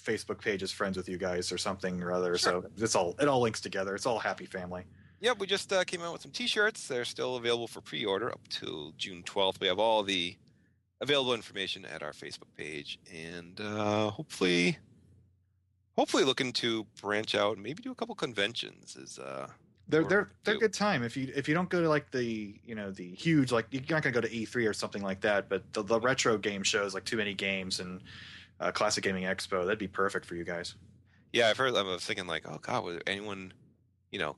Facebook page is friends with you guys or something or other. Sure. So it all links together. It's all happy family. Yep, we just came out with some T-shirts. They're still available for pre-order up till June 12th. We have all the available information at our Facebook page, and hopefully looking to branch out and maybe do a couple conventions. Is They're good time. If you don't go to like the the huge, like you're not gonna go to E3 or something like that, but the retro game shows like Too Many Games and Classic Gaming Expo, that'd be perfect for you guys. Yeah, I've heard. I was thinking like, oh God, would anyone,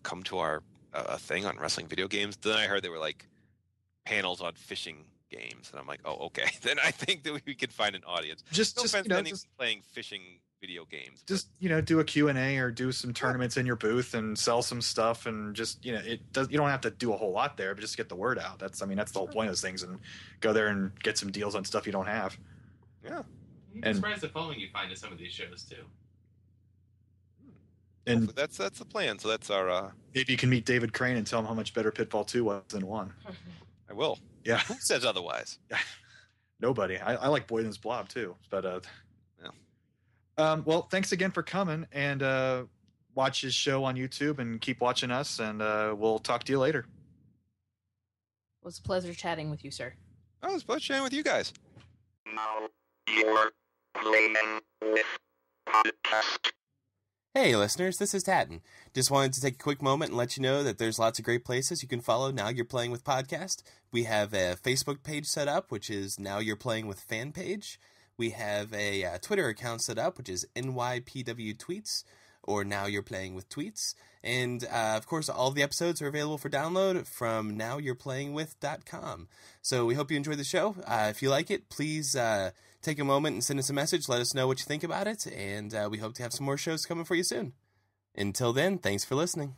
come to our a thing on wrestling video games? Then I heard there were like panels on fishing games, and I'm like, oh, okay. Then I think that we could find an audience. Just playing fishing video games. Just do a Q&A or do some tournaments in your booth and you don't have to do a whole lot there, but just get the word out. That's the whole point of those things, and go there and get some deals on stuff you don't have. Yeah. You'd be surprised the following you find at some of these shows too. And that's the plan. So that's our. Maybe you can meet David Crane and tell him how much better Pitfall 2 was than 1. I will. Yeah. Who says otherwise? Nobody. I like Boyden's Blob too, but well, thanks again for coming, and watch his show on YouTube and keep watching us, and we'll talk to you later. It was a pleasure chatting with you, sir. Oh, it was a pleasure chatting with you guys. Now you're playing with podcast. Hey listeners, this is Tatton. Just wanted to take a quick moment and let you know that there's lots of great places you can follow Now You're Playing With Podcast. We have a Facebook page set up, which is Now You're Playing With Fan Page. We have a Twitter account set up, which is NYPW Tweets, or Now You're Playing With Tweets. And, of course, all the episodes are available for download from NowYou'rePlayingWith.com. So we hope you enjoyed the show. If you like it, please take a moment and send us a message. Let us know what you think about it. And we hope to have some more shows coming for you soon. Until then, thanks for listening.